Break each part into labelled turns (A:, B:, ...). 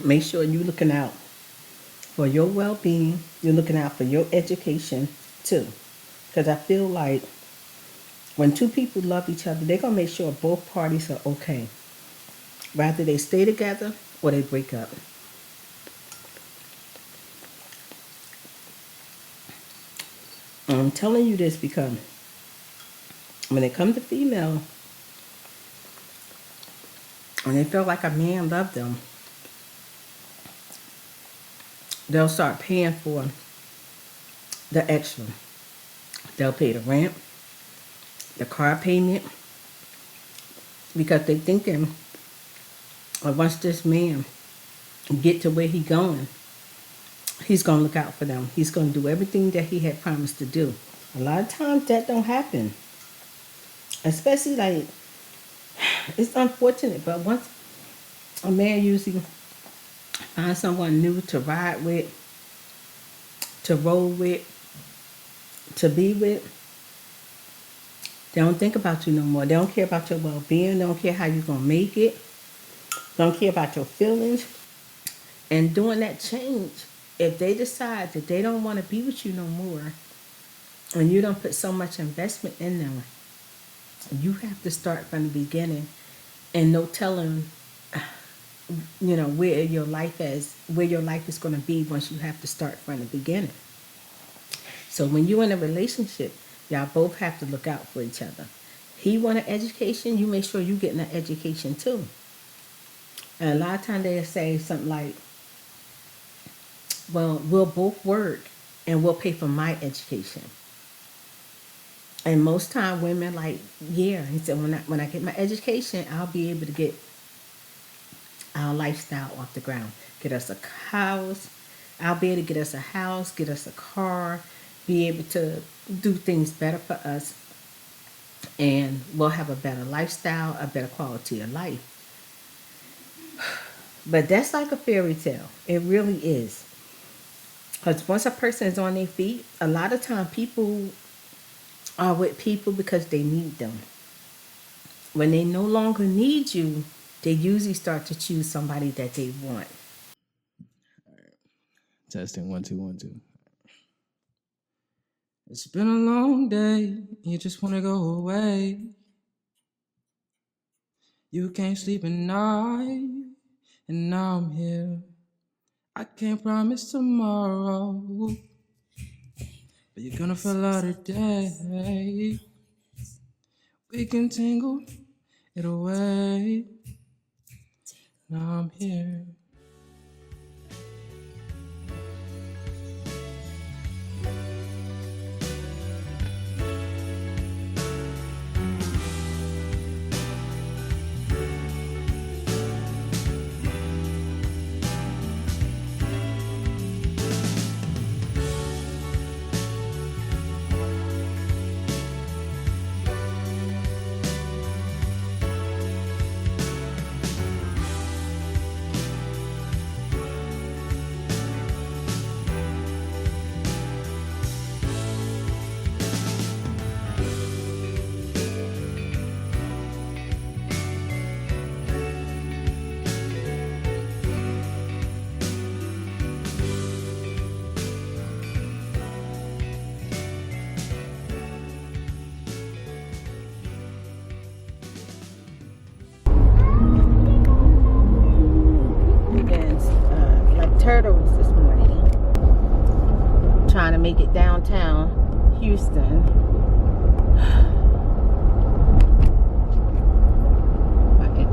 A: Make sure you're looking out for your well-being. You're looking out for your education too. Because I feel like when two people love each other, they're going to make sure both parties are okay. Whether they stay together or they break up. I'm telling you this because when it comes to female, and they feel like a man loved them, they'll start paying for the extra. They'll pay the rent, the car payment, because they're thinking, once this man get to where he going, he's going to look out for them. He's going to do everything that he had promised to do. A lot of times that don't happen. Especially like, it's unfortunate, but once a man usually finds someone new to ride with, to roll with, to be with, they don't think about you no more. They don't care about your well-being. They don't care how you're going to make it. They don't care about your feelings. And during that change, if they decide that they don't want to be with you no more, and you don't put so much investment in them, you have to start from the beginning, and no telling, where your life is going to be once you have to start from the beginning. So when you're in a relationship, y'all both have to look out for each other. He want an education, you make sure you getting an education too. And a lot of times they'll say something like, well, we'll both work and we'll pay for my education. And most time women like, yeah, he said, when I get my education, I'll be able to get our lifestyle off the ground. Get us a house. I'll be able to get us a house, get us a car, be able to do things better for us. And we'll have a better lifestyle, a better quality of life. But that's like a fairy tale. It really is. Because once a person is on their feet, a lot of time people are with people because they need them. When they no longer need you, they usually start to choose somebody that they want.
B: Testing 1 2 1 2. It's been a long day. You just wanna go away. You can't sleep at night, and now I'm here. I can't promise tomorrow, but you're gonna feel out today. We can tangle it away. Now I'm here.
A: Turtles this morning, trying to make it downtown Houston. Okay.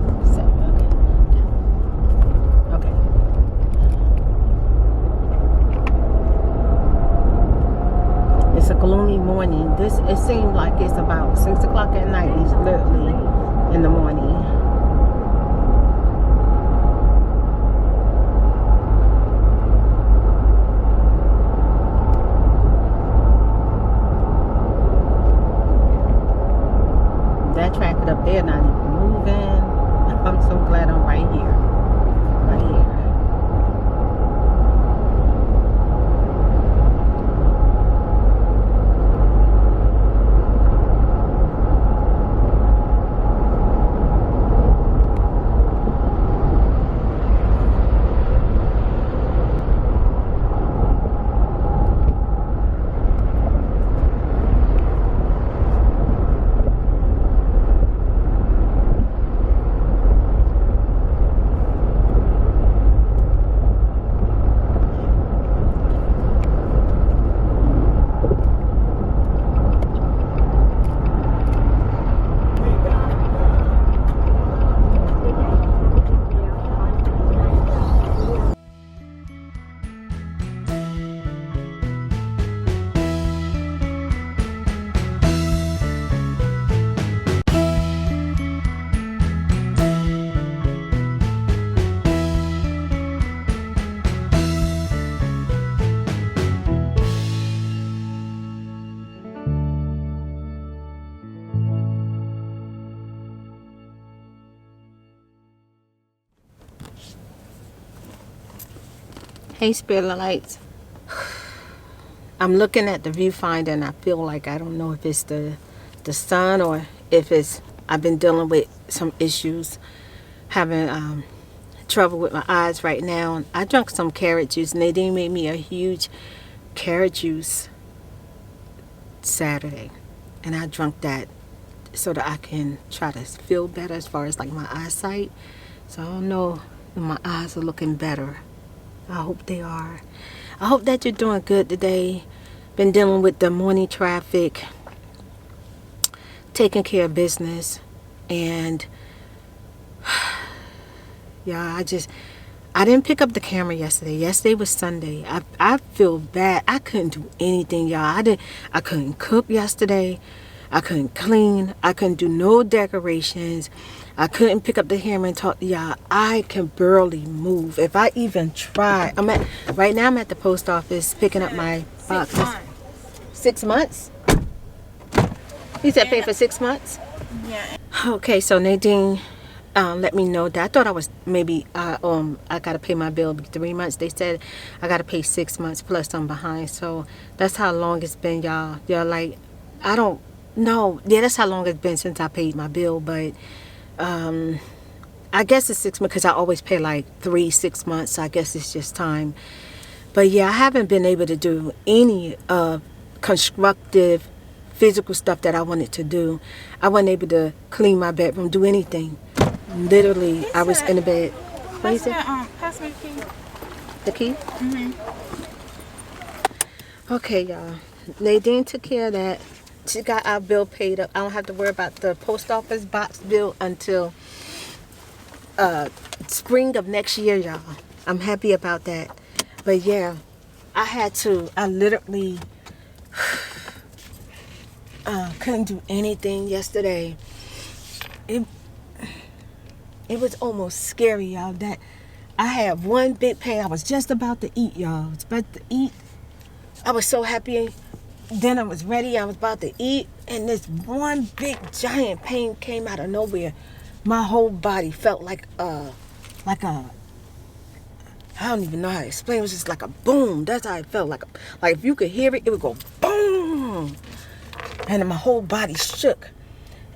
A: It's a gloomy morning. It seems like it's about 6 o'clock at night. It's literally in the morning. Hey, Spirit Lights. I'm looking at the viewfinder and I feel like I don't know if it's the sun or if it's I've been dealing with some issues, having trouble with my eyes right now. I drank some carrot juice. Nadine made me a huge carrot juice Saturday, and I drank that so that I can try to feel better as far as like my eyesight. So I don't know if my eyes are looking better. I hope they are. I hope that you're doing good today. Been dealing with the morning traffic, taking care of business, and yeah, I didn't pick up the camera yesterday. Yesterday was Sunday. I feel bad. I couldn't do anything, y'all. I couldn't cook yesterday. I couldn't clean. I couldn't do no decorations. I couldn't pick up the camera and talk to y'all. I can barely move. If I even try, right now I'm at the post office picking up my boxes. 6 months. 6 months? You said pay for 6 months?
C: Yeah.
A: Okay, so Nadine let me know that I thought I was maybe I gotta pay my bill 3 months. They said I gotta pay 6 months plus I'm behind. So that's how long it's been, y'all. Y'all like, I don't know. Yeah, that's how long it's been since I paid my bill. But I guess it's 6 months because I always pay like 3-6 months. So I guess it's just time. But yeah, I haven't been able to do any constructive physical stuff that I wanted to do. I wasn't able to clean my bedroom, do anything. Literally, I was in the bed. What is it?
C: Pass me the key.
A: The key?
C: Mm-hmm.
A: Okay, y'all. Nadine took care of that. She got our bill paid up. I don't have to worry about the post office box bill until spring of next year, y'all. I'm happy about that. But yeah, I literally couldn't do anything yesterday. It was almost scary, y'all, that I had one big pain. I was just about to eat, y'all. I was about to eat. I was so happy. Then I was ready. I was about to eat. And this one big giant pain came out of nowhere. My whole body felt like a, I don't even know how to explain. It was just like a boom. That's how it felt. Like if you could hear it, it would go boom. And my whole body shook.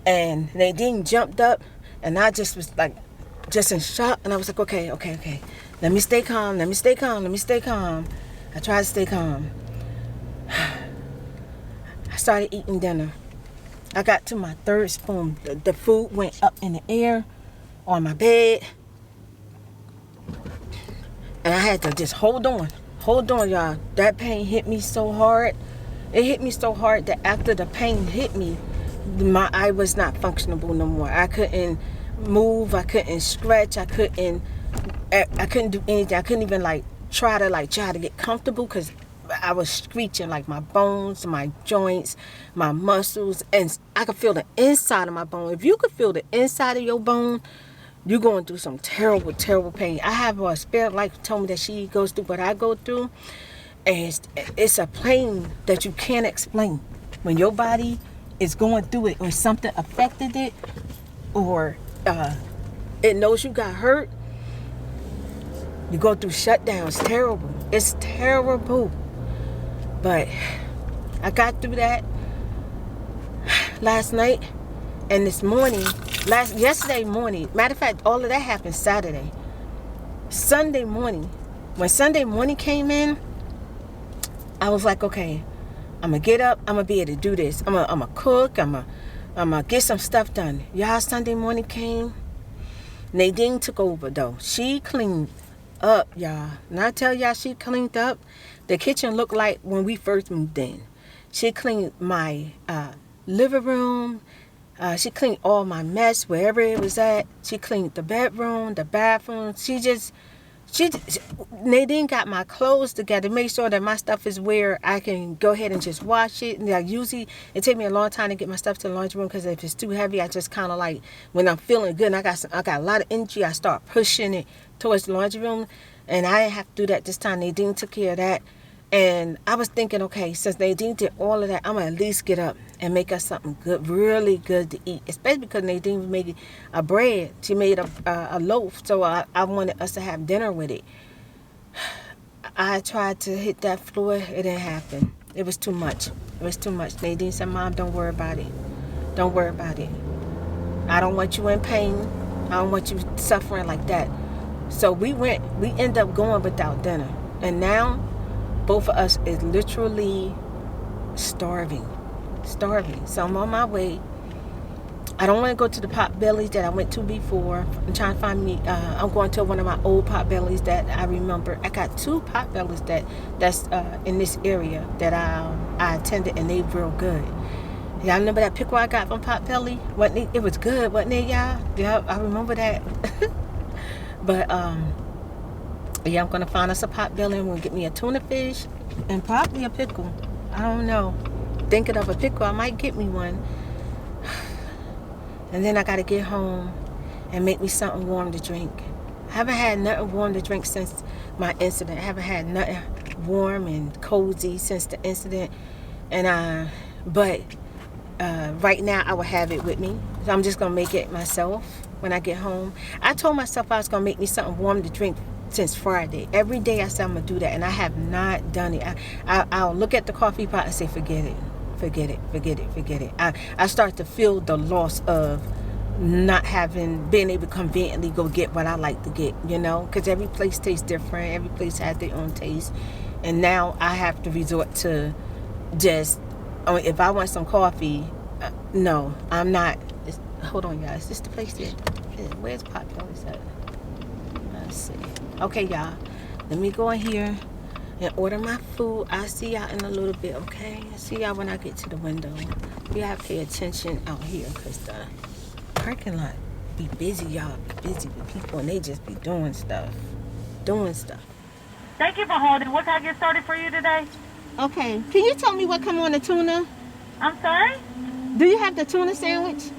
A: And Nadine jumped up. And I just was like, just in shock. And I was like, okay. Let me stay calm. I tried to stay calm. I started eating dinner. I got to my third spoon. The food went up in the air on my bed. And I had to just hold on, y'all. That pain hit me so hard. It hit me so hard that after the pain hit me, my eye was not functionable no more. I couldn't move. I couldn't stretch. I couldn't do anything. I couldn't even try to get comfortable because I was screeching, like my bones, my joints, my muscles, and I could feel the inside of my bone. If you could feel the inside of your bone, you're going through some terrible, terrible pain. I have a spirit life told me that she goes through what I go through, and it's a pain that you can't explain. When your body is going through it, or something affected it, or it knows you got hurt, you go through shutdowns. Terrible. It's terrible. But I got through that last night and this morning. Yesterday morning. Matter of fact, all of that happened Saturday. Sunday morning. When Sunday morning came in, I was like, okay, I'm going to get up. I'm going to be able to do this. I'm going to cook. I'm going to get some stuff done. Y'all, Sunday morning came. Nadine took over, though. She cleaned up, y'all. And I tell y'all, she cleaned up. The kitchen looked like when we first moved in. She cleaned my living room. She cleaned all my mess wherever it was at. She cleaned the bedroom, the bathroom. Nadine got my clothes together, make sure that my stuff is where I can go ahead and just wash it. And usually it takes me a long time to get my stuff to the laundry room because if it's too heavy, I just kind of when I'm feeling good and I got a lot of energy, I start pushing it towards the laundry room. And I didn't have to do that this time. Nadine took care of that. And I was thinking, okay, since Nadine did all of that, I'm going to at least get up and make us something good, really good to eat. Especially because Nadine made a bread. She made a loaf, so I wanted us to have dinner with it. I tried to hit that floor. It didn't happen. It was too much. It was too much. Nadine said, Mom, don't worry about it. Don't worry about it. I don't want you in pain. I don't want you suffering like that. So we ended up going without dinner. And now, both of us is literally starving. Starving. So I'm on my way. I don't want to go to the Potbellies that I went to before. I'm trying to find me. I'm going to one of my old Potbellies that I remember. I got 2 Potbellies that's in this area that I attended, and they real good. Y'all remember that pickle I got from Potbelly? It was good, wasn't it, y'all? Yeah, I remember that. But yeah, I'm gonna find us a Potbelly and we'll get me a tuna fish and probably a pickle. I don't know. Thinking of a pickle, I might get me one. And then I gotta get home and make me something warm to drink. I haven't had nothing warm to drink since my incident. I haven't had nothing warm and cozy since the incident. And but right now I will have it with me. So I'm just gonna make it myself when I get home. I told myself I was gonna make me something warm to drink since Friday. Every day I said I'm gonna do that, and I have not done it. I'll look at the coffee pot and say, forget it. Forget it, forget it, forget it. I start to feel the loss of not being able to conveniently go get what I like to get, you know, because every place tastes different. Every place has their own taste. And now I have to resort to just, if I want some coffee, no, I'm not. Hold on, y'all. Is this the place here? Where's Potbelly's at? Let's see. Okay, y'all. Let me go in here and order my food. I'll see y'all in a little bit, okay? I'll see y'all when I get to the window. We have to pay attention out here because the parking lot be busy, y'all. Be busy with people, and they just be doing stuff.
C: Thank you for holding. What can I get started for you today?
A: Okay. Can you tell me what come on the tuna?
C: I'm sorry?
A: Do you have the tuna sandwich?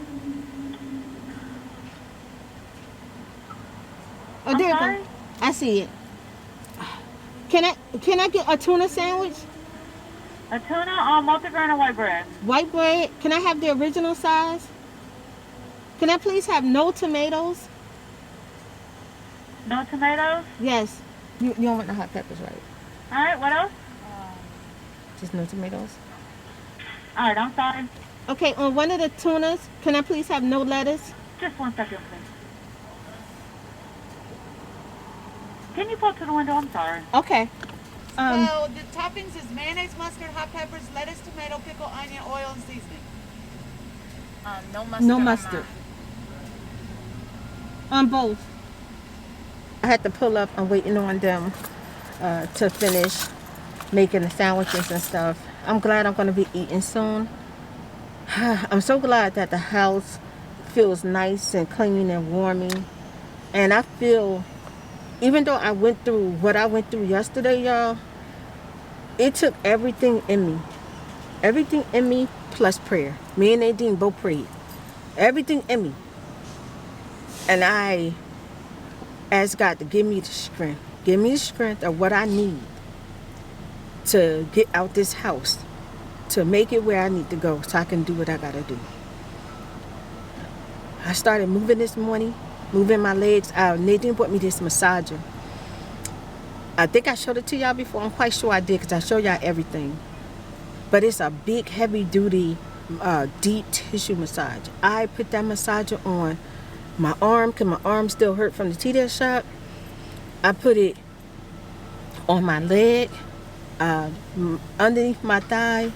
A: Oh,
C: I'm
A: there it
C: sorry?
A: goes. I see it. Can I get a tuna sandwich?
C: A tuna on multigrain or white bread?
A: White bread. Can I have the original size? Can I please have no tomatoes?
C: No tomatoes?
A: Yes. You don't want the hot peppers, right?
C: All right, what else?
A: Just no tomatoes.
C: All right, I'm sorry.
A: Okay, on one of the tunas, can I please have no lettuce?
C: Just 1 second, please. Can you pull to the window? I'm sorry.
A: Okay.
D: So the toppings is mayonnaise, mustard, hot peppers, lettuce, tomato, pickle, onion, oil, and seasoning.
E: No mustard.
A: No mustard. On both. I had to pull up. I'm waiting on them to finish making the sandwiches and stuff. I'm glad I'm going to be eating soon. I'm so glad that the house feels nice and clean and warming. And I feel, even though I went through what I went through yesterday, y'all, it took everything in me. Everything in me plus prayer. Me and Nadine both prayed. Everything in me. And I asked God to give me the strength. Give me the strength of what I need to get out this house. To make it where I need to go so I can do what I gotta do. I started moving this morning. Moving my legs. Nadine bought me this massager. I think I showed it to y'all before. I'm quite sure I did because I show y'all everything. But it's a big, heavy-duty, deep tissue massage. I put that massager on my arm because my arm still hurt from the T-Deck shot. I put it on my leg, underneath my thigh,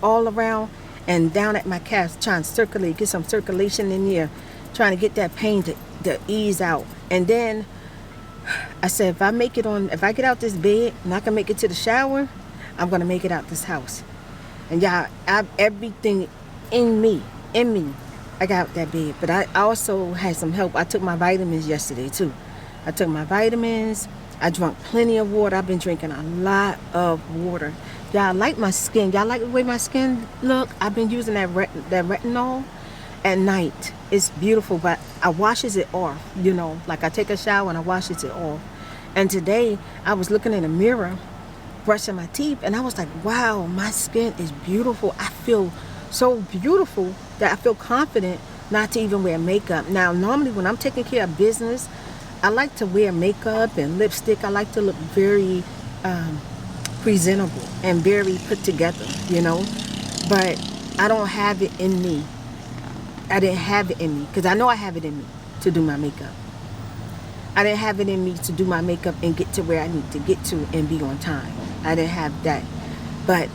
A: all around, and down at my calves, trying to circulate, get some circulation in there, trying to get that pain to ease out. And then I said, if I get out this bed and I can make it to the shower, I'm gonna make it out this house. And y'all, everything in me, I got out that bed. But I also had some help. I took my vitamins yesterday too. I took my vitamins. I drank plenty of water. I've been drinking a lot of water. Y'all like my skin. Y'all like the way my skin look. I've been using that retinol at night. It's beautiful, but I washes it off, you know, like I take a shower and I washes it off. And today I was looking in the mirror, brushing my teeth, and I was like, wow, my skin is beautiful. I feel so beautiful that I feel confident not to even wear makeup. Now, normally when I'm taking care of business, I like to wear makeup and lipstick. I like to look very presentable and very put together, you know. But I don't have it in me. I didn't have it in me because I know I have it in me to do my makeup. I didn't have it in me to do my makeup and get to where I need to get to and be on time. I didn't have that. But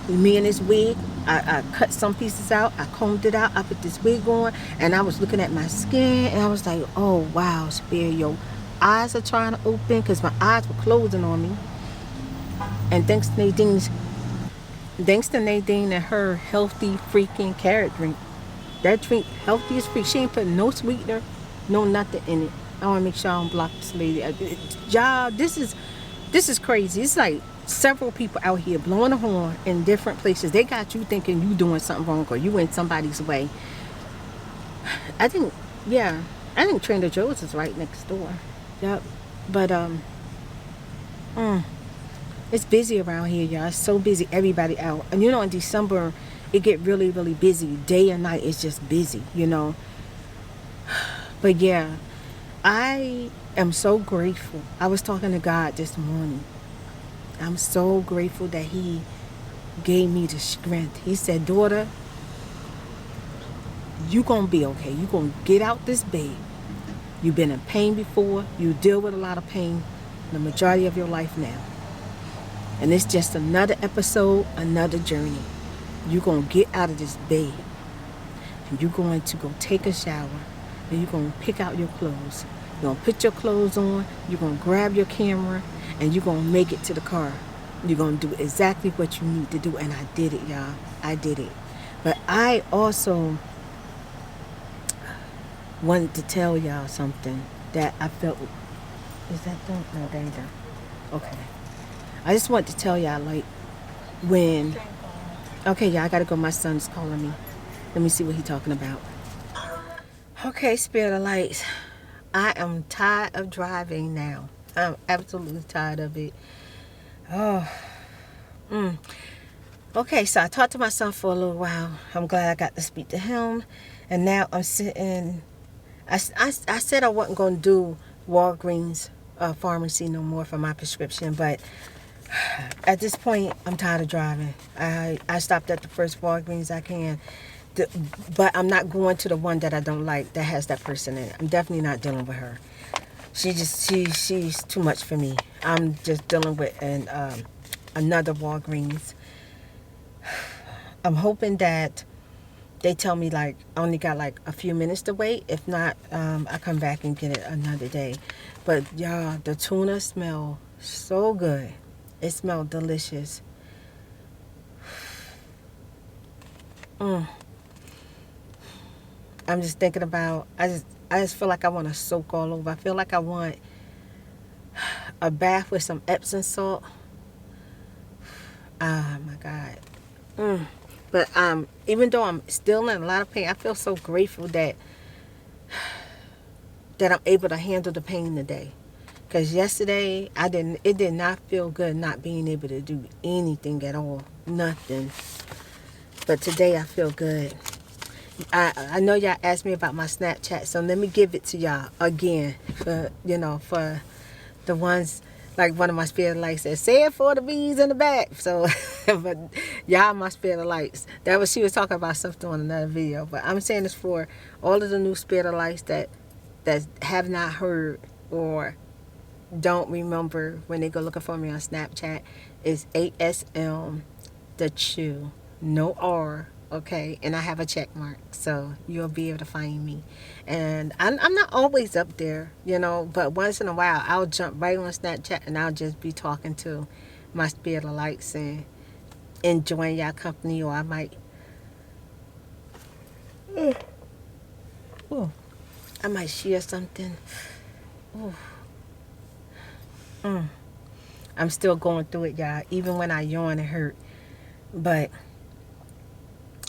A: me and this wig, I cut some pieces out. I combed it out. I put this wig on, and I was looking at my skin, and I was like, oh, wow, Spirit, your eyes are trying to open because my eyes were closing on me. And thanks to Nadine and her healthy freaking carrot drink. That drink, healthy as freak. She ain't put no sweetener, no nothing in it. I want to make sure I don't block this lady. Y'all, this is crazy. It's like several people out here blowing a horn in different places. They got you thinking you doing something wrong or you in somebody's way. I think Trader Joe's is right next door. Yep. But it's busy around here, y'all. It's so busy. Everybody out. And you know, in December, it get really, really busy. Day and night, it's just busy, you know. But yeah, I am so grateful. I was talking to God this morning. I'm so grateful that He gave me the strength. He said, daughter, you gonna be okay. You gonna get out this bed. You've been in pain before. You deal with a lot of pain the majority of your life now. And it's just another episode, another journey. You're going to get out of this bed. And you're going to go take a shower. And you're going to pick out your clothes. You're going to put your clothes on. You're going to grab your camera. And you're going to make it to the car. You're going to do exactly what you need to do. And I did it, y'all. I did it. But I also wanted to tell y'all something that I felt. Is that done? No, that ain't done. Okay. I just want to tell y'all, like, when... Okay, y'all, I gotta go. My son's calling me. Let me see what he's talking about. Okay, Spirit of Lights. I am tired of driving now. I'm absolutely tired of it. Oh. Okay, so I talked to my son for a little while. I'm glad I got to speak to him. And now I'm sitting... I said I wasn't going to do Walgreens pharmacy no more for my prescription, but... At this point, I'm tired of driving. I stopped at the first Walgreens I can. But I'm not going to the one that I don't like that has that person in it. I'm definitely not dealing with her. She's too much for me. I'm just dealing with another Walgreens. I'm hoping that they tell me, like, I only got like a few minutes to wait. If not, I come back and get it another day. But y'all, the tuna smell so good. It smelled delicious. I'm just thinking about, I just feel like I want to soak all over. I feel like I want a bath with some Epsom salt. Oh my God. But even though I'm still in a lot of pain, I feel so grateful that I'm able to handle the pain today. Because yesterday, it did not feel good not being able to do anything at all. Nothing. But today I feel good. I know y'all asked me about my Snapchat, so let me give it to y'all again. For the ones, like one of my Spirit Lights said, say it for the bees in the back. So, but y'all my Spirit Lights. That was, she was talking about something on another video. But I'm saying this for all of the new Spirit Lights that have not heard or don't remember when they go looking for me on Snapchat. Is ASMRTheChew, no R, okay, and I have a check mark, so you'll be able to find me. And I'm not always up there, you know, but once in a while I'll jump right on Snapchat and I'll just be talking to my Spirit of Lights and enjoying y'all company, or I might share something. Ooh. I'm still going through it, y'all. Even when I yawn, it hurt. But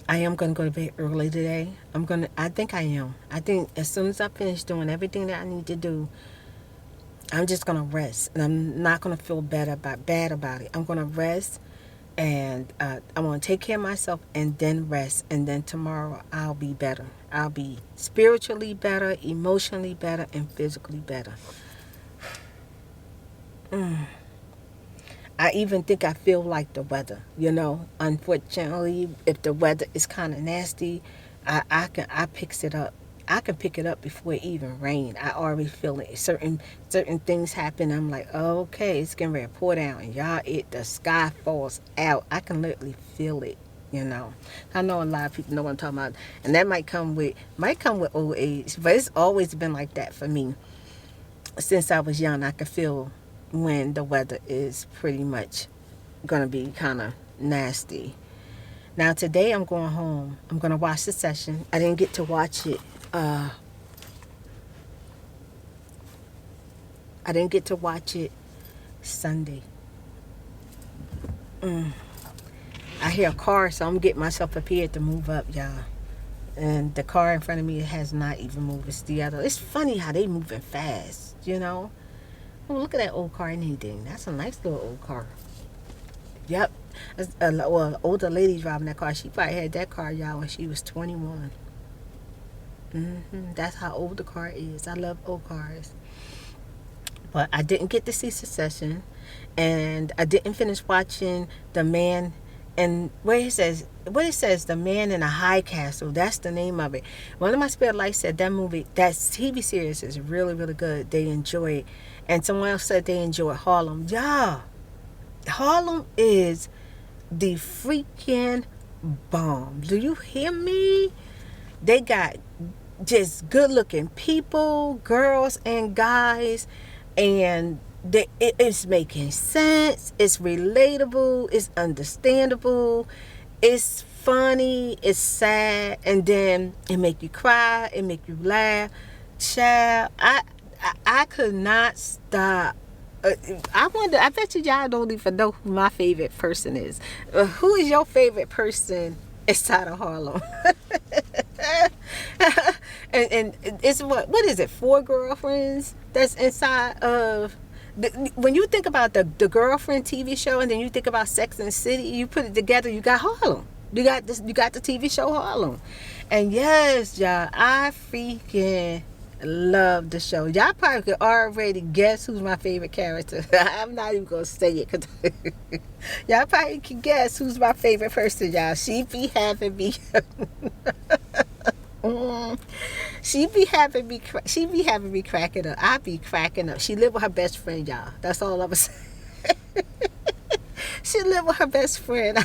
A: I am going to go to bed early today. I think I am. I think as soon as I finish doing everything that I need to do, I'm just going to rest. And I'm not going to feel bad about it. I'm going to rest. And I'm going to take care of myself and then rest. And then tomorrow I'll be better. I'll be spiritually better, emotionally better, and physically better. even think I feel like the weather, you know. Unfortunately, if the weather is kind of nasty, I picks it up. I can pick it up before it even rain. I already feel it. Certain things happen. I'm like, oh, okay, it's getting ready to pour down, and y'all, the sky falls out. I can literally feel it. You know, I know a lot of people know what I'm talking about, and that might come with old age, but it's always been like that for me since I was young. I could feel when the weather is pretty much gonna be kind of nasty. Now today I'm going home. I'm gonna watch the session. I didn't get to watch it. I didn't get to watch it Sunday. I hear a car, so I'm getting myself prepared to move up, y'all. And the car in front of me has not even moved. It's the other. It's funny how they moving fast, you know. Oh, look at that old car and anything. That's a nice little old car. Yep. Well, older lady driving that car. She probably had that car, y'all, when she was 21. That's how old the car is. I love old cars. But I didn't get to see Succession, and I didn't finish watching The Man, and what it says, The Man in a High Castle. That's the name of it. One of my spirit lights said that TV series is really, really good. They enjoy it. And someone else said they enjoy Harlem. Yeah, Harlem is the freaking bomb. Do you hear me? They got just good looking people, girls and guys, and it's making sense. It's relatable. It's understandable. It's funny. It's sad, and then it make you cry. It make you laugh. Child, I could not stop. I wonder. I bet you y'all don't even know who my favorite person is. Who is your favorite person inside of Harlem? and it's what is it? 4 girlfriends that's inside of. When you think about the girlfriend TV show, and then you think about Sex and the City, you put it together, you got Harlem. You got the TV show Harlem. And yes, y'all, I freaking love the show. Y'all probably could already guess who's my favorite character. I'm not even gonna say it, because y'all probably can guess who's my favorite person, y'all. She be having me she be having me cracking up. I be cracking up. She live with her best friend, y'all. That's all I was saying. She live with her best friend.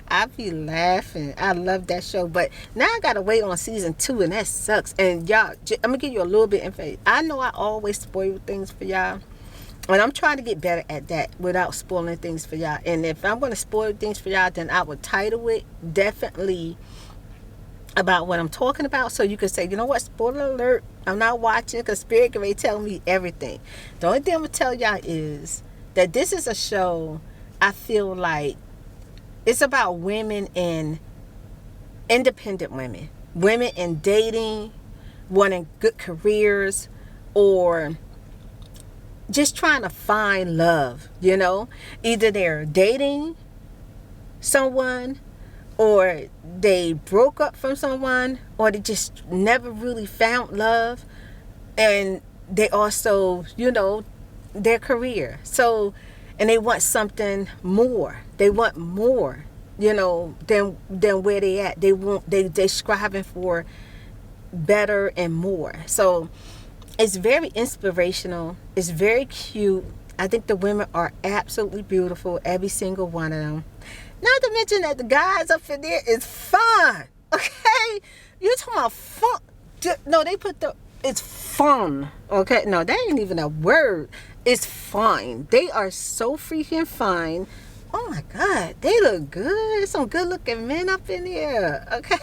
A: I be laughing. I love that show, but now I gotta wait on season 2, and that sucks. And y'all, I'm gonna give you a little bit of information. I know I always spoil things for y'all, and I'm trying to get better at that without spoiling things for y'all. And if I'm gonna spoil things for y'all, then I would title it definitely about what I'm talking about, so you can say, you know what, spoiler alert, I'm not watching, because Spirit can tell me everything. The only thing I'm gonna tell y'all is that this is a show I feel like it's about women and independent women in dating, wanting good careers, or just trying to find love, you know. Either they're dating someone, or they broke up from someone, or they just never really found love, and they also, you know, their career. So, and they want something more. They want more, you know, than where they at. They striving for better and more. So it's very inspirational. It's very cute. I think the women are absolutely beautiful, every single one of them. Not to mention that the guys up in there is fun. Okay? You talking about fun. No, they put it's fun. Okay? No, that ain't even a word. It's fine. They are so freaking fine. Oh my God. They look good. There's some good looking men up in here. Okay?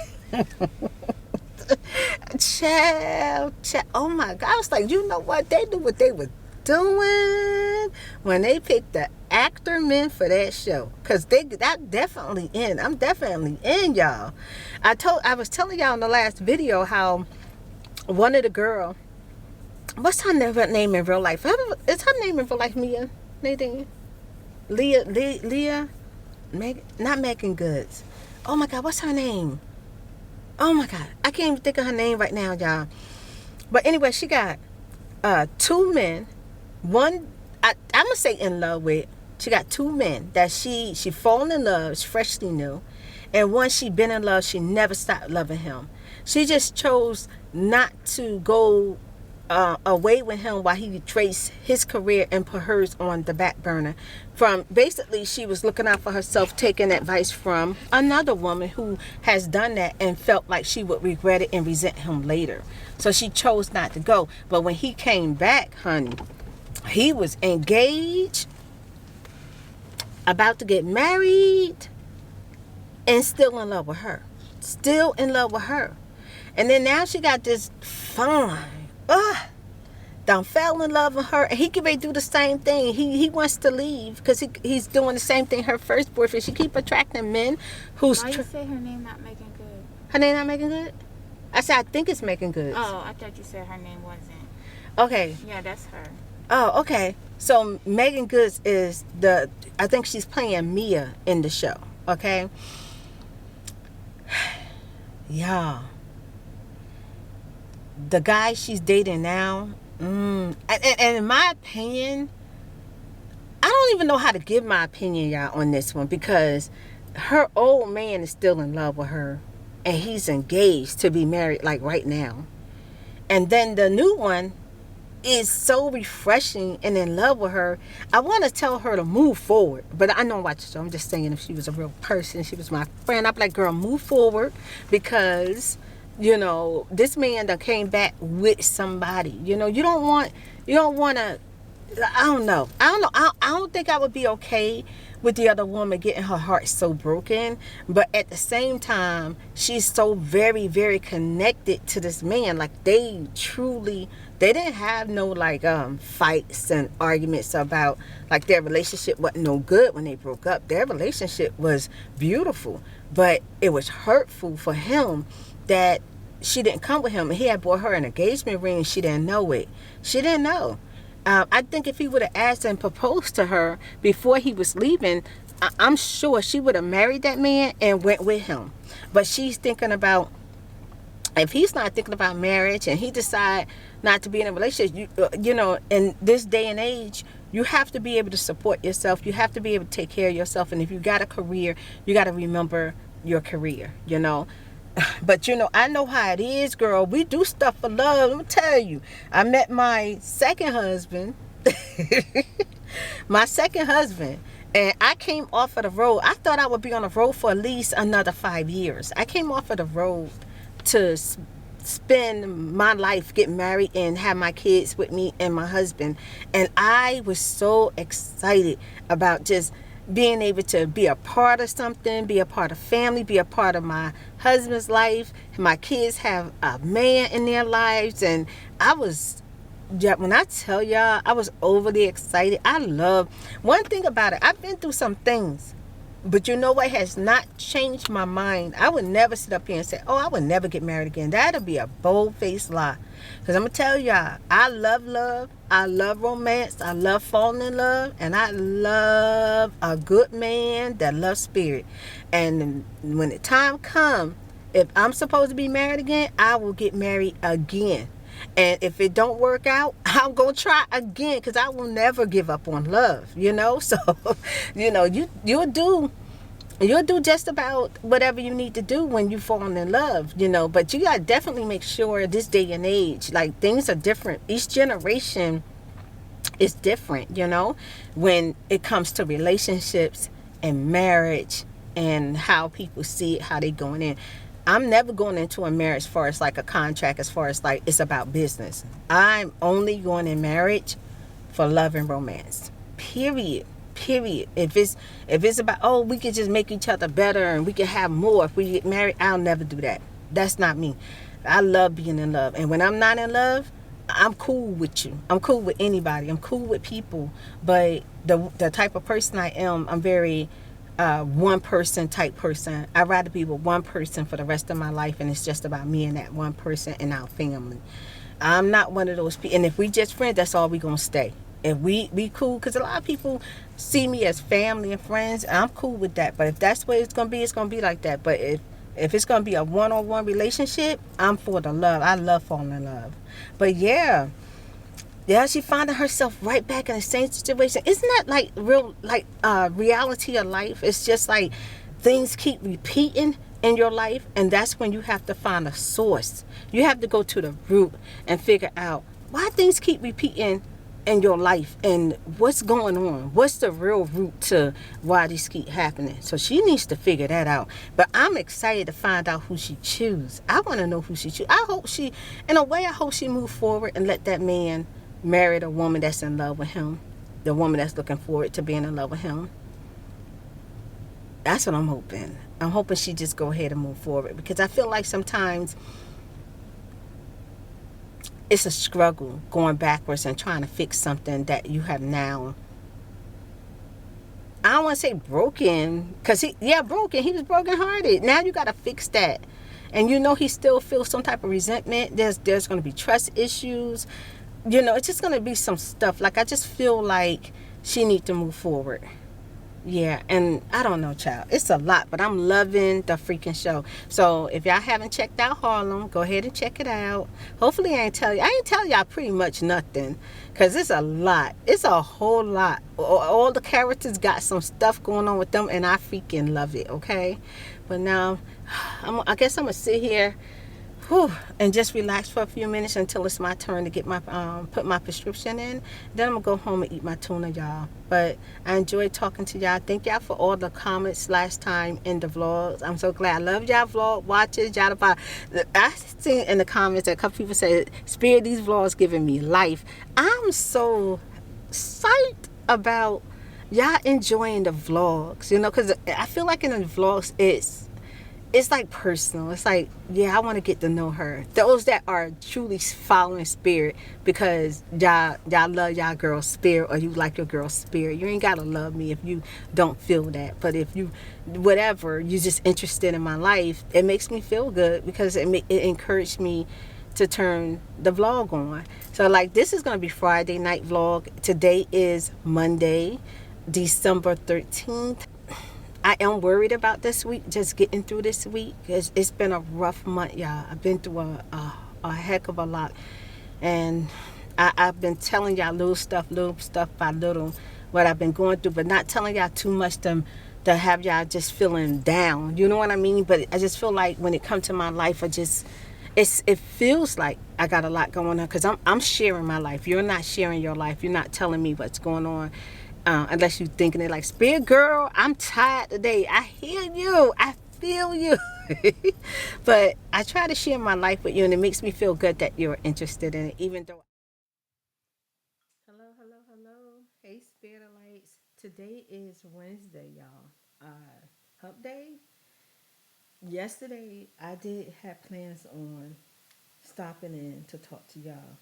A: Child. Oh my God. I was like, you know what? They knew what they were doing when they picked the actor men for that show, because that definitely in. I'm definitely in, y'all. I was telling y'all in the last video how one of the girl, what's her name in real life? Is her name in real life Mia? Nadine? Leah? Not Megan Goods. Oh my God, what's her name? Oh my God, I can't even think of her name right now, y'all. But anyway, she got 2 men. One, I'm gonna would say in love with. She got two men that she fallen in love, she freshly new. And once she been in love, she never stopped loving him. She just chose not to go away with him while he traced his career and put hers on the back burner. From basically, she was looking out for herself, taking advice from another woman who has done that and felt like she would regret it and resent him later. So she chose not to go. But when he came back, honey, he was engaged, about to get married, and still in love with her. Still in love with her. And then now she got this fine, done fell in love with her, and he can ready to do the same thing. He wants to leave because he's doing the same thing her first boyfriend. She keep attracting men who's...
E: Why you say her name not making good?
A: Her name not making good? I said I think it's making good.
E: Oh, I thought you said her name wasn't.
A: Okay.
E: Yeah, that's her.
A: Oh, okay. So Megan Goods is I think she's playing Mia in the show. Okay. Y'all. The guy she's dating now, and in my opinion, I don't even know how to give my opinion, y'all, on this one, because her old man is still in love with her, and he's engaged to be married like right now. And then the new one is so refreshing and in love with her. I want to tell her to move forward, but I don't watch the show. I'm just saying, if she was a real person, she was my friend, I'd be like, girl, move forward, because you know, this man that came back with somebody. You know, you don't want to, I don't know. I don't think I would be okay with the other woman getting her heart so broken. But at the same time, she's so very, very connected to this man. Like, they didn't have no, like, fights and arguments about, like, their relationship wasn't no good when they broke up. Their relationship was beautiful. But it was hurtful for him that she didn't come with him. He had bought her an engagement ring. She didn't know it. She didn't know. I think if he would have asked and proposed to her before he was leaving, I'm sure she would have married that man and went with him. But she's thinking about, if he's not thinking about marriage and he decide not to be in a relationship, you know, in this day and age, you have to be able to support yourself. You have to be able to take care of yourself. And if you got a career, you got to remember your career, you know. But, you know, I know how it is, girl. We do stuff for love. Let me tell you. I met my second husband. And I came off of the road. I thought I would be on the road for at least another 5 years. I came off of the road to spend my life, get married, and have my kids with me and my husband. And I was so excited about just being able to be a part of something, be a part of family, be a part of my husband's life. My kids have a man in their lives. And I was, when I tell y'all, I was overly excited. One thing about it, I've been through some things, but you know what has not changed my mind? I would never sit up here and say, oh, I would never get married again. That'll be a bold-faced lie. Because I'm going to tell y'all, I love love. I love romance. I love falling in love. And I love a good man that loves spirit. And when the time comes, if I'm supposed to be married again, I will get married again. And if it don't work out, I'm going to try again, because I will never give up on love, you know. So, you know, you'll do just about whatever you need to do when you fall in love, you know. But you got to definitely make sure this day and age, like, things are different. Each generation is different, you know, when it comes to relationships and marriage and how people see it, how they going in. I'm never going into a marriage as far as like a contract, as far as like it's about business. I'm only going in marriage for love and romance. Period. If it's about, oh, we could just make each other better and we can have more if we get married, I'll never do that. That's not me. I love being in love. And when I'm not in love, I'm cool with you. I'm cool with anybody. I'm cool with people. But the type of person I am, I'm very one person type person. I'd rather be with one person for the rest of my life, and it's just about me and that one person and our family. I'm not one of those people. And if we just friends, that's all we gonna stay. If we cool, because a lot of people see me as family and friends, and I'm cool with that. But if that's what it's gonna be like that. But if it's gonna be a one-on-one relationship, I'm for the love. I love falling in love. But yeah, Yeah, she finding herself right back in the same situation. Isn't that like real, like reality of life? It's just like things keep repeating in your life, and that's when you have to find a source. You have to go to the root and figure out why things keep repeating in your life and what's going on. What's the real root to why these keep happening? So she needs to figure that out. But I'm excited to find out who she choose. I want to know who she choose. I hope she, in a way, I hope she move forward and let that man marry the woman that's in love with him, the woman that's looking forward to being in love with him. That's what I'm hoping. I'm hoping she just go ahead and move forward, because I feel like sometimes it's a struggle going backwards and trying to fix something that you have now. I don't want to say broken, because broken. He was brokenhearted. Now you got to fix that. And you know he still feels some type of resentment. There's going to be trust issues. You know, it's just going to be some stuff. Like, I just feel like she need to move forward. Yeah, and I don't know, child. It's a lot, but I'm loving the freaking show. So if y'all haven't checked out Harlem, go ahead and check it out. Hopefully I ain't tell y'all pretty much nothing, because it's a lot. It's a whole lot. All the characters got some stuff going on with them, and I freaking love it, okay? But now, I guess I'm going to sit here and just relax for a few minutes until it's my turn to get my put my prescription in. Then I'm gonna go home and eat my tuna, y'all. But I enjoyed talking to y'all. Thank y'all for all the comments last time in the vlogs. I'm so glad. I love y'all vlog watchers. Y'all, I seen in the comments that a couple people said, "Spirit, these vlogs giving me life." I'm so psyched about y'all enjoying the vlogs, you know, because I feel like in the vlogs it's like personal. It's like, yeah, I want to get to know her. Those that are truly following Spirit, because y'all love y'all girl's spirit, or you like your girl's spirit. You ain't gotta love me if you don't feel that. But if you, whatever, you're just interested in my life, it makes me feel good, because it encouraged me to turn the vlog on. So like, this is gonna be Friday night vlog. Today is Monday, December 13th. I am worried about this week, just getting through this week. It's been a rough month, y'all. I've been through a heck of a lot. And I've been telling y'all little stuff by little, what I've been going through, but not telling y'all too much to have y'all just feeling down. You know what I mean? But I just feel like when it comes to my life, it feels like I got a lot going on, because I'm sharing my life. You're not sharing your life. You're not telling me what's going on. Unless you're thinking it like, "Spirit girl, I'm tired today." I hear you. I feel you. But I try to share my life with you, and it makes me feel good that you're interested in it, even though. Hello. Hey, Spirit Lights. Today is Wednesday, y'all. Hump day. Yesterday, I did have plans on stopping in to talk to y'all.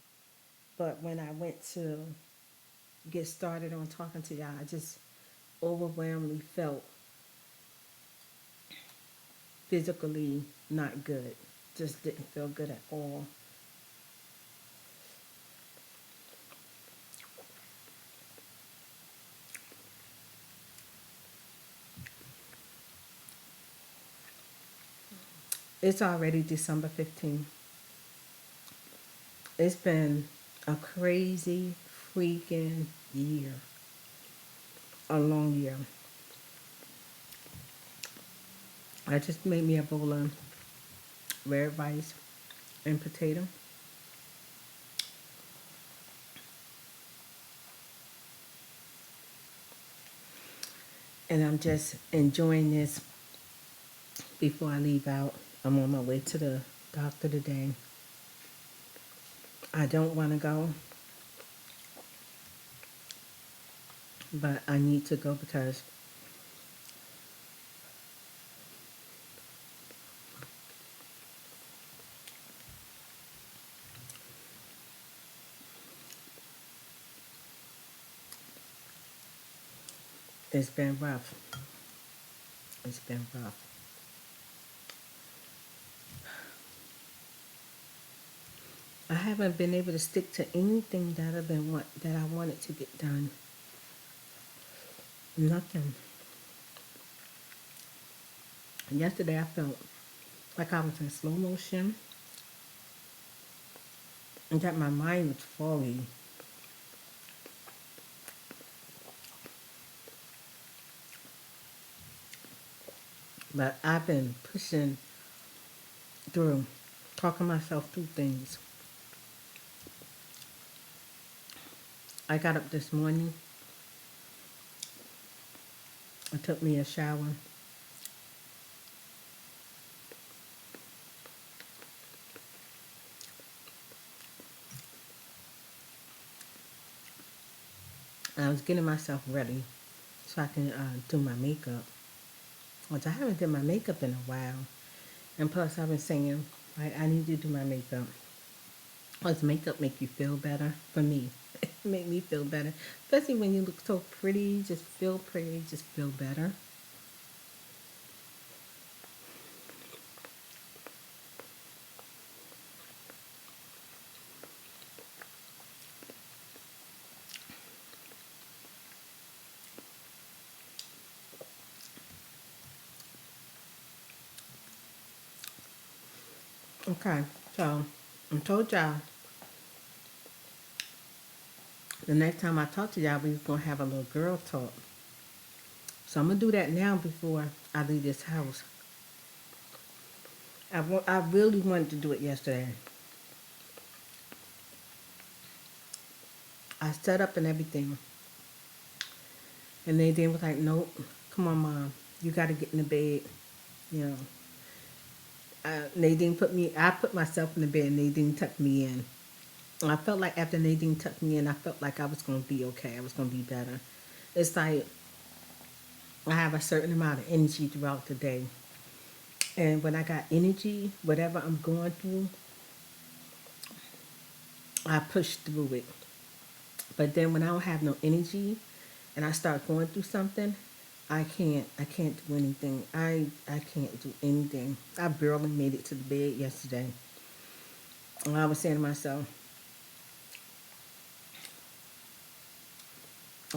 A: But when I went to get started on talking to y'all, I just overwhelmingly felt physically not good. Just didn't feel good at all. It's already December 15th. It's been a crazy freaking year. A long year. I just made me a bowl of red rice and potato. And I'm just enjoying this before I leave out. I'm on my way to the doctor today. I don't want to go, but I need to go because it's been rough. It's been rough. I haven't been able to stick to anything that I wanted to get done. Nothing. Yesterday I felt like I was in slow motion and that my mind was foggy. But I've been pushing through, talking myself through things. I got up this morning. I took me a shower. I was getting myself ready so I can do my makeup. Which I haven't done my makeup in a while. And plus I've been saying, like, I need to do my makeup. Does makeup make you feel better? For me, it make me feel better. Especially when you look so pretty, just feel pretty, just feel better. Okay, so I told y'all the next time I talk to y'all, we was gonna have a little girl talk. So I'm gonna do that now before I leave this house. I really wanted to do it yesterday. I set up and everything, and they was like, "Nope, come on, mom, you gotta get in the bed." You know, Nadine put me. I put myself in the bed, and Nadine tucked me in. And I felt like after Nadine tucked me in, I felt like I was gonna be okay. I was gonna be better. It's like I have a certain amount of energy throughout the day, and when I got energy, whatever I'm going through, I push through it. But then when I don't have no energy and I start going through something, I can't do anything. I can't do anything. I barely made it to the bed yesterday. And I was saying to myself,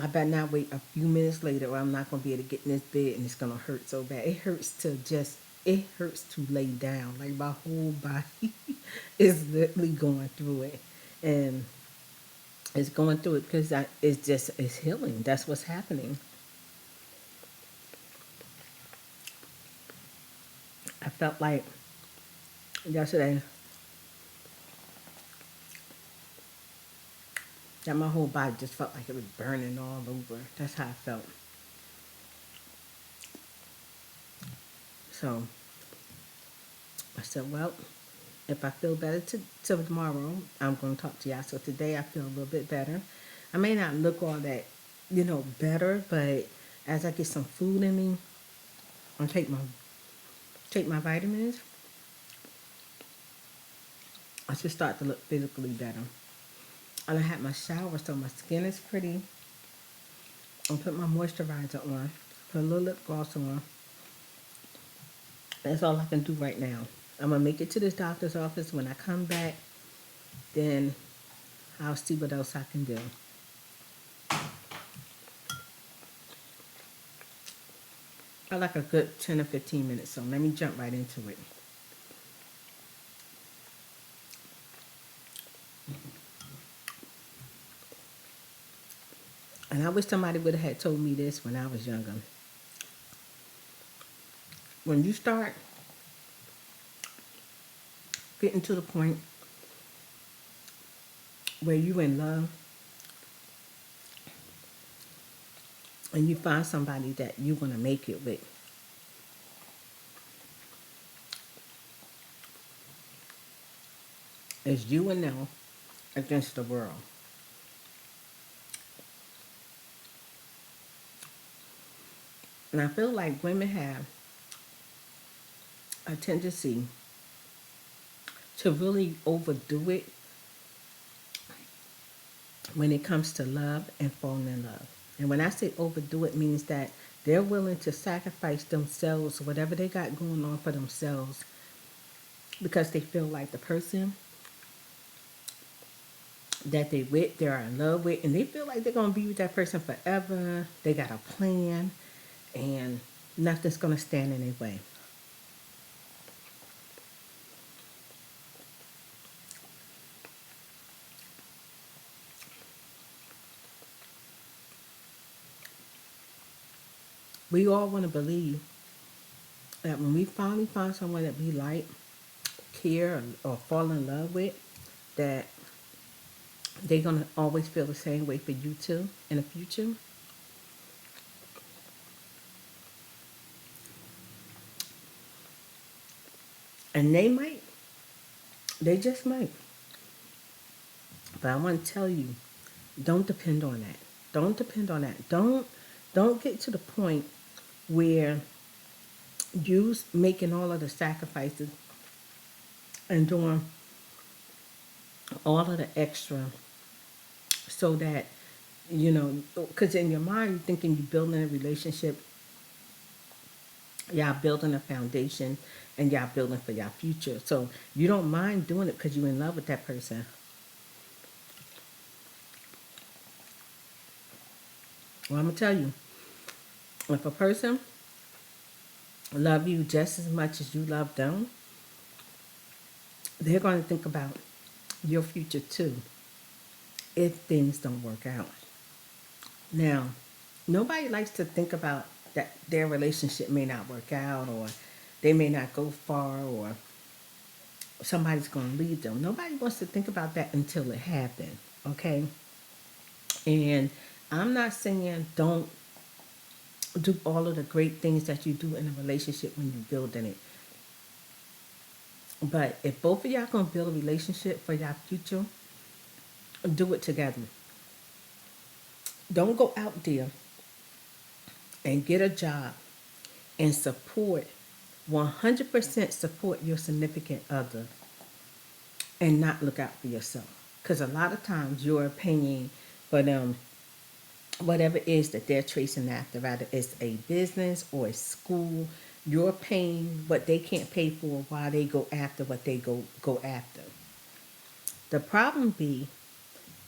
A: I better not wait a few minutes later or I'm not gonna be able to get in this bed and it's gonna hurt so bad. It hurts to lay down. Like my whole body is literally going through it. And it's going through it because it's healing. That's what's happening. I felt like yesterday that my whole body just felt like it was burning all over. That's how I felt. So I said, well, if I feel better till tomorrow, I'm going to talk to y'all. So today I feel a little bit better. I may not look all that, better, but as I get some food in me and take my vitamins, I should start to look physically better. And I had my shower, so my skin is pretty. I put my moisturizer on, put a little lip gloss on. That's all I can do right now. I'm gonna make it to this doctor's office. When I come back, then I'll see what else I can do. I like a good 10 or 15 minutes, so let me jump right into it. And I wish somebody would have had told me this when I was younger. When you start getting to the point where you in love and you find somebody that you're gonna make it with, it's you and them against the world. And I feel like women have a tendency to really overdo it when it comes to love and falling in love. And when I say overdo it, means that they're willing to sacrifice themselves, whatever they got going on for themselves, because they feel like the person that they're in love with, and they feel like they're gonna be with that person forever. They got a plan, and nothing's gonna stand in their way. We all want to believe that when we finally find someone that we like, care, or fall in love with, that they're going to always feel the same way for you too in the future. And they just might. But I want to tell you, don't depend on that. Don't depend on that. Don't get to the point where you making all of the sacrifices and doing all of the extra so that, because in your mind you're thinking you're building a relationship, y'all building a foundation, and y'all building for your future. So you don't mind doing it because you're in love with that person. Well, I'm gonna tell you, if a person love you just as much as you love them, they're going to think about your future too if things don't work out. Now, nobody likes to think about that their relationship may not work out, or they may not go far, or somebody's going to leave them. Nobody wants to think about that until it happens, okay? And I'm not saying don't do all of the great things that you do in a relationship when you're building it. But if both of y'all going to build a relationship for your future, do it together. Don't go out there and get a job and 100% support your significant other and not look out for yourself. Because a lot of times you're paying for them whatever it is that they're chasing after, rather it's a business or a school, you're paying what they can't pay for while they go after what they go after. The problem be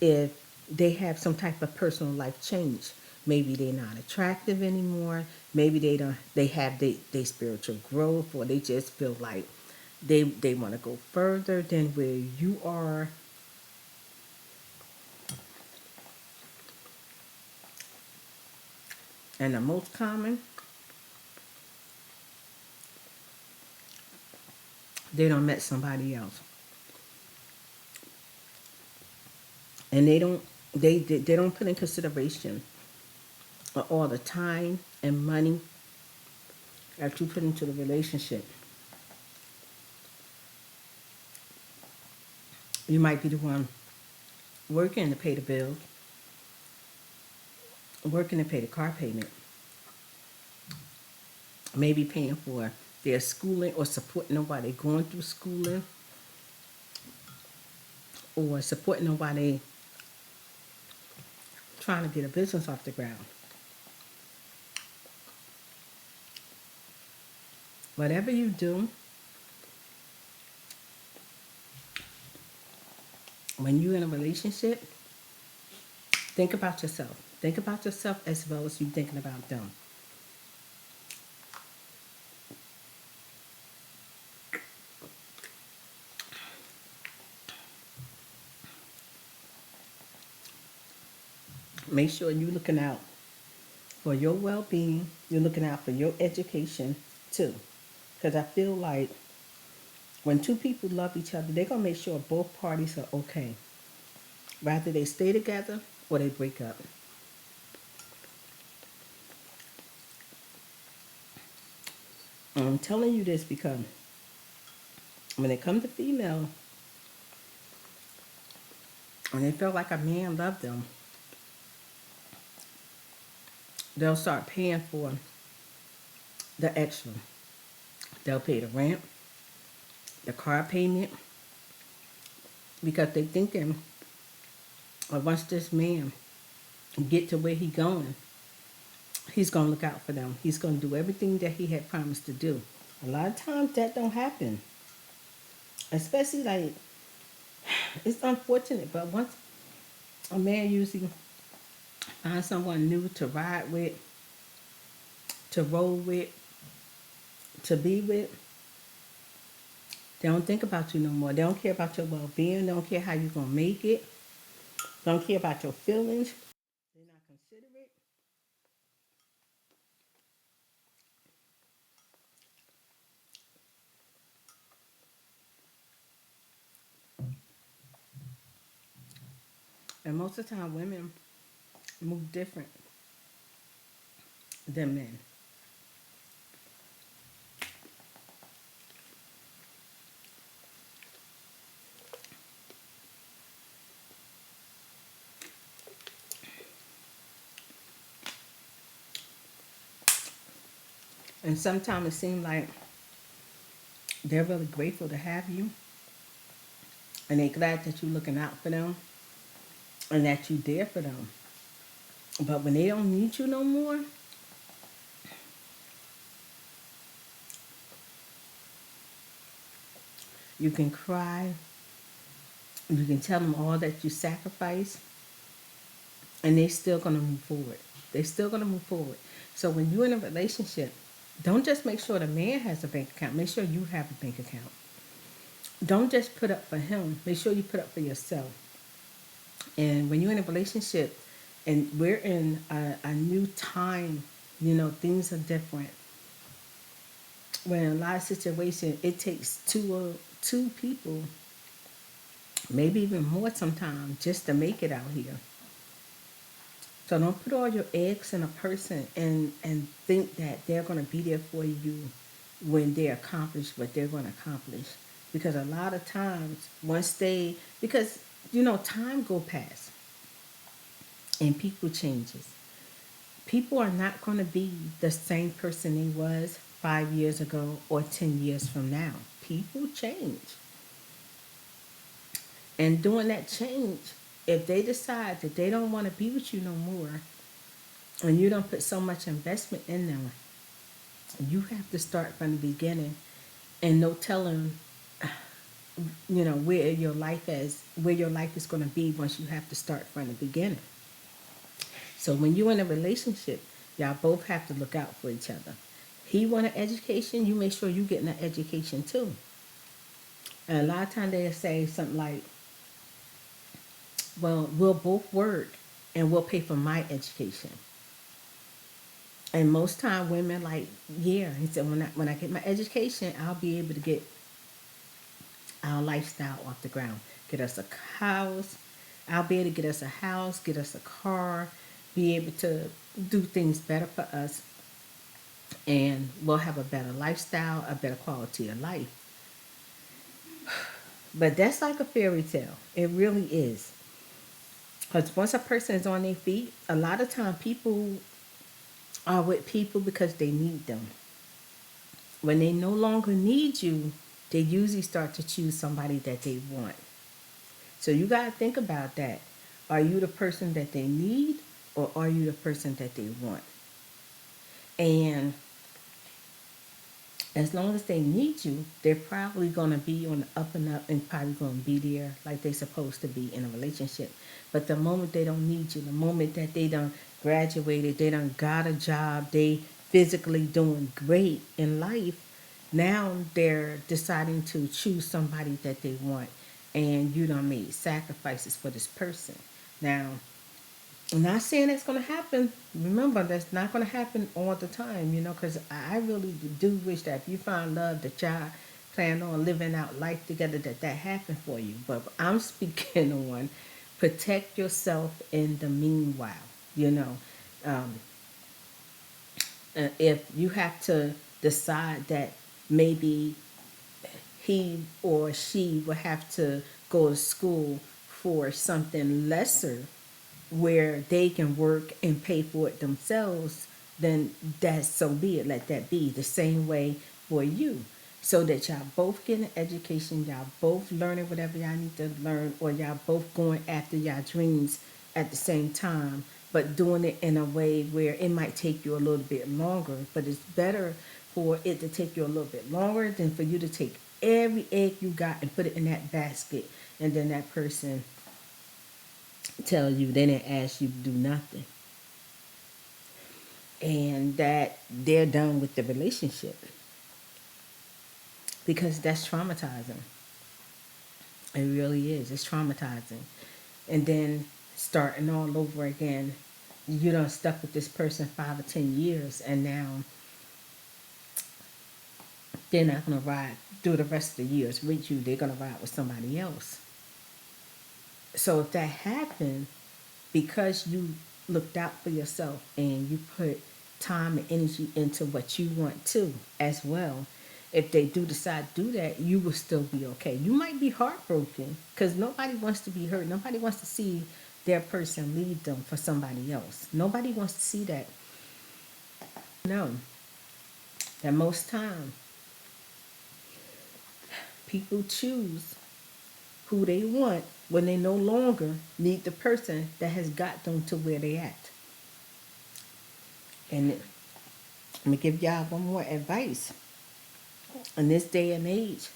A: if they have some type of personal life change. Maybe they're not attractive anymore. Maybe they have they spiritual growth, or they just feel like they want to go further than where you are. And the most common, they don't met somebody else. And they don't put in consideration all the time and money that you put into the relationship. You might be the one working to pay the bills, working to pay the car payment, maybe paying for their schooling or supporting them while they're going through schooling, or supporting them while they trying to get a business off the ground. Whatever you do, when you're in a relationship, think about yourself. Think about yourself as well as you thinking about them. Make sure you're looking out for your well-being. You're looking out for your education too. Because I feel like when two people love each other, they're going to make sure both parties are okay. Rather they stay together or they break up. I'm telling you this because when it comes to female, and they feel like a man loved them, they'll start paying for the extra. They'll pay the rent, the car payment, because they thinking, once this man get to where he going, he's going to look out for them. He's going to do everything that he had promised to do. A lot of times that don't happen. Especially like, it's unfortunate, but once a man usually finds someone new to ride with, to roll with, to be with, they don't think about you no more. They don't care about your well-being. They don't care how you're going to make it. They don't care about your feelings. They're not considerate. And most of the time, women move different than men. And sometimes it seems like they're really grateful to have you, and they're glad that you're looking out for them and that you're there for them. But when they don't need you no more, you can cry, you can tell them all that you sacrificed, and they're still gonna move forward. They're still gonna move forward. So when you're in a relationship, don't just make sure the man has a bank account. Make sure you have a bank account. Don't just put up for him. Make sure you put up for yourself. And when you're in a relationship, and we're in a new time, things are different. When in a lot of situations, it takes two people, maybe even more sometimes, just to make it out here. So don't put all your eggs in a person and think that they're going to be there for you when they accomplish what they're going to accomplish. Because a lot of times, because, time go past and people changes. People are not going to be the same person they was 5 years ago or 10 years from now. People change. And during that change, if they decide that they don't want to be with you no more, and you don't put so much investment in them, you have to start from the beginning, and no telling, where your life is going to be once you have to start from the beginning. So when you're in a relationship, y'all both have to look out for each other. He want an education, you make sure you getting an education too. And a lot of times they say something like, well, we'll both work and we'll pay for my education. And most time women like, yeah, he said, when I get my education, I'll be able to get our lifestyle off the ground. Get us a house. I'll be able to get us a house, get us a car, be able to do things better for us, and we'll have a better lifestyle, a better quality of life. But that's like a fairy tale. It really is. Because once a person is on their feet, a lot of time people are with people because they need them. When they no longer need you, they usually start to choose somebody that they want. So you got to think about that. Are you the person that they need, or are you the person that they want? And as long as they need you, they're probably going to be on the up and up and probably going to be there like they're supposed to be in a relationship. But the moment they don't need you, the moment that they done graduated, they done got a job, they physically doing great in life, now they're deciding to choose somebody that they want. And you done made sacrifices for this person. Now, I'm not saying that's going to happen. Remember, that's not going to happen all the time, because I really do wish that if you find love that y'all plan on living out life together, that happened for you. But I'm speaking on protect yourself in the meanwhile, you know. Um, if you have to decide that maybe he or she will have to go to school for something lesser where they can work and pay for it themselves, then that's so be it. Let that be the same way for you. So that y'all both get an education, y'all both learning whatever y'all need to learn, or y'all both going after y'all dreams at the same time, but doing it in a way where it might take you a little bit longer, but it's better for it to take you a little bit longer than for you to take every egg you got and put it in that basket, and then that person tell you they didn't ask you to do nothing, and that they're done with the relationship, because that's traumatizing. It really is. It's traumatizing. And then starting all over again, you done stuck with this person 5 or 10 years, and now they're not gonna ride through the rest of the years with you. They're gonna ride with somebody else. So if that happened, because you looked out for yourself and you put time and energy into what you want to as well. If they do decide to do that, you will still be okay. You might be heartbroken because nobody wants to be hurt. Nobody wants to see their person leave them for somebody else. Nobody wants to see that. No, that most time people choose who they want when they no longer need the person that has got them to where they at. And let me give y'all one more advice. In this day and age,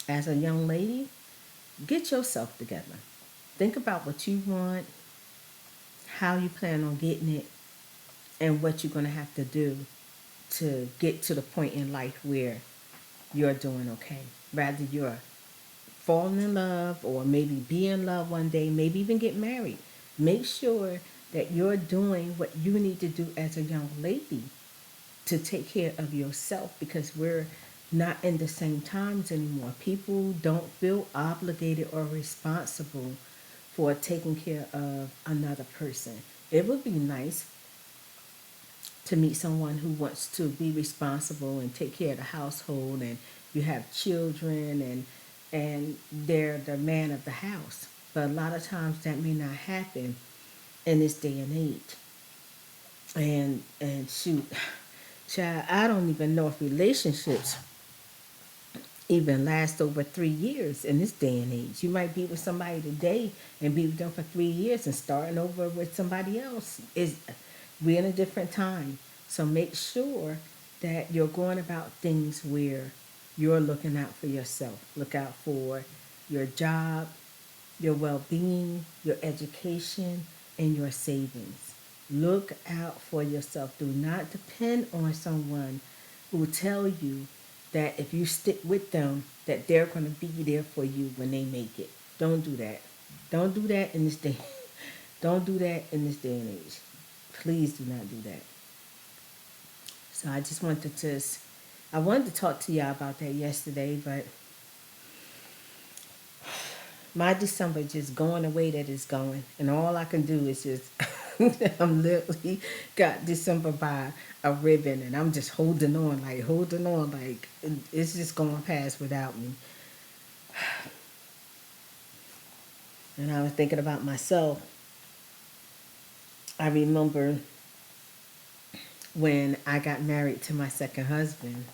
A: as a young lady, get yourself together. Think about what you want, how you plan on getting it, and what you're going to have to do to get to the point in life where you're doing okay. Rather you're falling in love or maybe be in love one day, maybe even get married. Make sure that you're doing what you need to do as a young lady to take care of yourself, because we're not in the same times anymore. People don't feel obligated or responsible for taking care of another person. It would be nice to meet someone who wants to be responsible and take care of the household, and you have children, and they're the man of the house. But a lot of times that may not happen in this day and age. And shoot, child, I don't even know if relationships even last over 3 years in this day and age. You might be with somebody today and be with them for 3 years and starting over with somebody else. We're in a different time. So make sure that you're going about things where you're looking out for yourself. Look out for your job, your well-being, your education, and your savings. Look out for yourself. Do not depend on someone who will tell you that if you stick with them, that they're going to be there for you when they make it. Don't do that. Don't do that in this day. Don't do that in this day and age. Please do not do that. So I just wanted to, I wanted to talk to y'all about that yesterday, but my December just going the way that it's going, and all I can do is just I'm literally got December by a ribbon, and I'm just holding on like it's just going past without me. And I was thinking about myself. I remember when I got married to my second husband,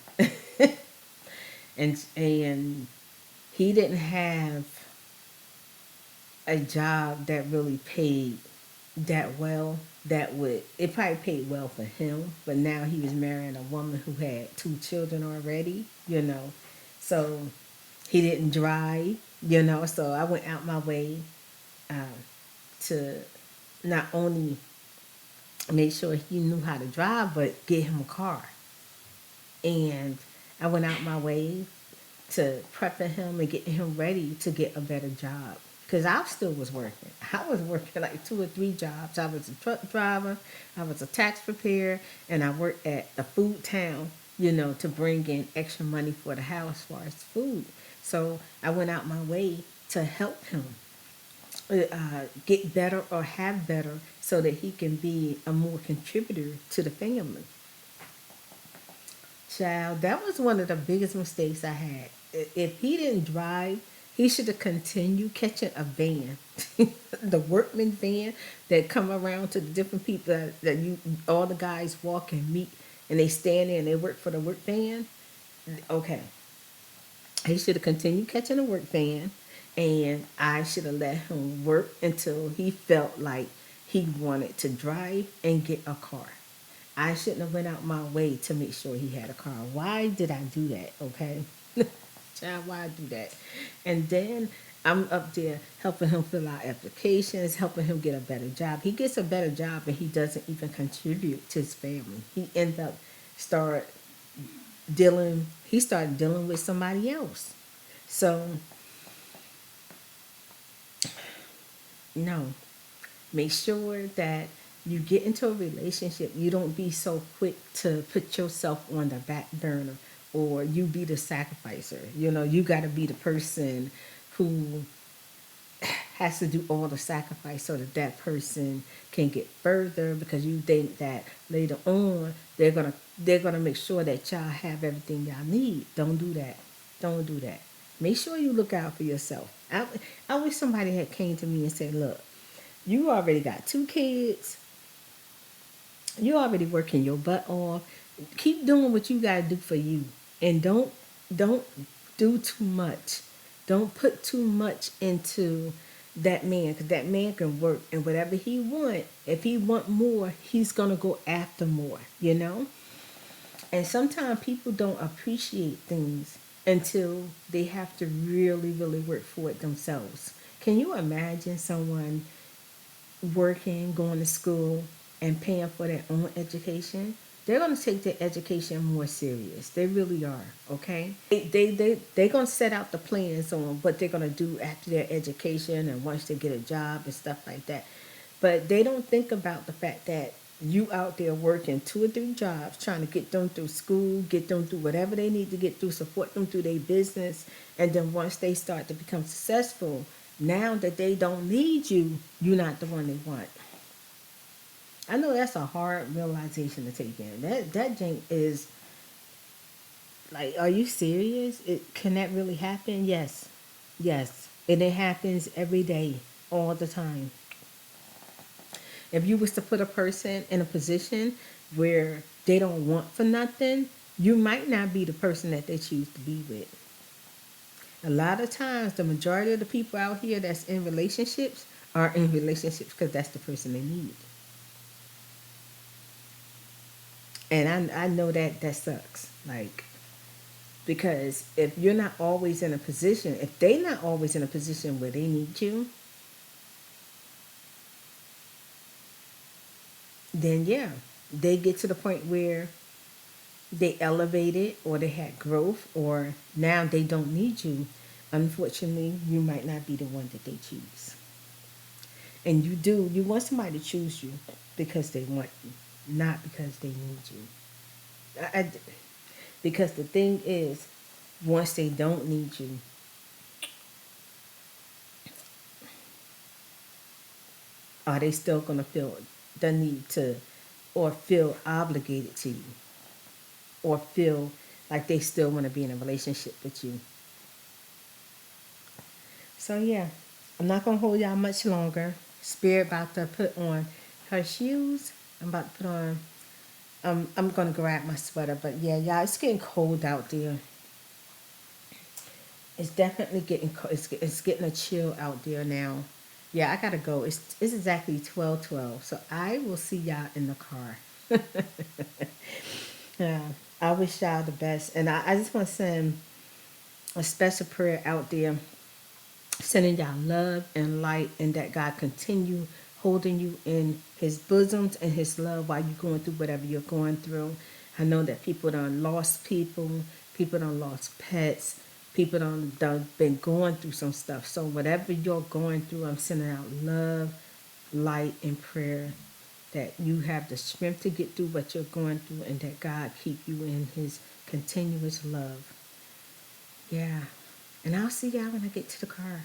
A: and he didn't have a job that really paid that well. That would, it probably paid well for him, but now he was marrying a woman who had 2 children already, so he didn't drive, so I went out my way to not only make sure he knew how to drive, but get him a car. And I went out my way to prepping him and getting him ready to get a better job. Because I still was working. I was working like 2 or 3 jobs. I was a truck driver, I was a tax preparer, and I worked at a food town, to bring in extra money for the house as far as food. So I went out my way to help him get better or have better so that he can be a more contributor to the family. Child, that was one of the biggest mistakes I had. If he didn't drive, he should have continued catching a van, the workman van that come around to the different people that you, all the guys walk and meet, and they stand there and they work for the work van. Okay, he should have continued catching a work van, and I should have let him work until he felt like he wanted to drive and get a car. I shouldn't have went out my way to make sure he had a car. Why did I do that? Okay. Child, why I do that? And then I'm up there helping him fill out applications, helping him get a better job. He gets a better job and he doesn't even contribute to his family. He ends up started dealing with somebody else. So no. Make sure that you get into a relationship. You don't be so quick to put yourself on the back burner, or you be the sacrificer. You got to be the person who has to do all the sacrifice so that that person can get further, because you think that later on they're gonna make sure that y'all have everything y'all need. Don't do that. Don't do that. Make sure you look out for yourself. I wish somebody had came to me and said, look, you already got 2 kids. You already working your butt off. Keep doing what you gotta do for you, and don't do too much. Don't put too much into that man, because that man can work, and whatever he want, if he want more, he's gonna go after more. You know. And sometimes people don't appreciate things until they have to really, really work for it themselves. Can you imagine someone working, going to school, and paying for their own education? They're going to take their education more serious. They really are, okay? They're going to set out the plans on what they're going to do after their education and once they get a job and stuff like that. But they don't think about the fact that you out there working 2 or 3 jobs, trying to get them through school, get them through whatever they need to get through, support them through their business. And then once they start to become successful, now that they don't need you, you're not the one they want. I know that's a hard realization to take in. That jank is like, are you serious? Can that really happen? Yes. Yes. And it happens every day, all the time. If you was to put a person in a position where they don't want for nothing, you might not be the person that they choose to be with. A lot of times, the majority of the people out here that's in relationships are in relationships because that's the person they need. And I know that sucks. Like, because if you're not always in a position, if they're not always in a position where they need you, then yeah, they get to the point where they elevated or they had growth or now they don't need you. Unfortunately, you might not be the one that they choose. And you want somebody to choose you because they want you, not because they need you. Because the thing is, once they don't need you, are they still going to feel the need to, or feel obligated to you, or feel like they still want to be in a relationship with you? So yeah, I'm not going to hold y'all much longer. Spirit about to put on her shoes. I'm about to put on, I'm going to grab my sweater. But yeah, y'all, it's getting cold out there. It's definitely getting cold. It's getting a chill out there now. Yeah, I got to go. It's exactly 12:12. So I will see y'all in the car. Yeah, I wish y'all the best. And I just want to send a special prayer out there, sending y'all love and light, and that God continue holding you in his bosoms and his love while you're going through whatever you're going through. I know that people done lost people done lost pets, people done been going through some stuff. So whatever you're going through, I'm sending out love, light, and prayer that you have the strength to get through what you're going through, and that God keep you in his continuous love. Yeah. And I'll see y'all when I get to the car.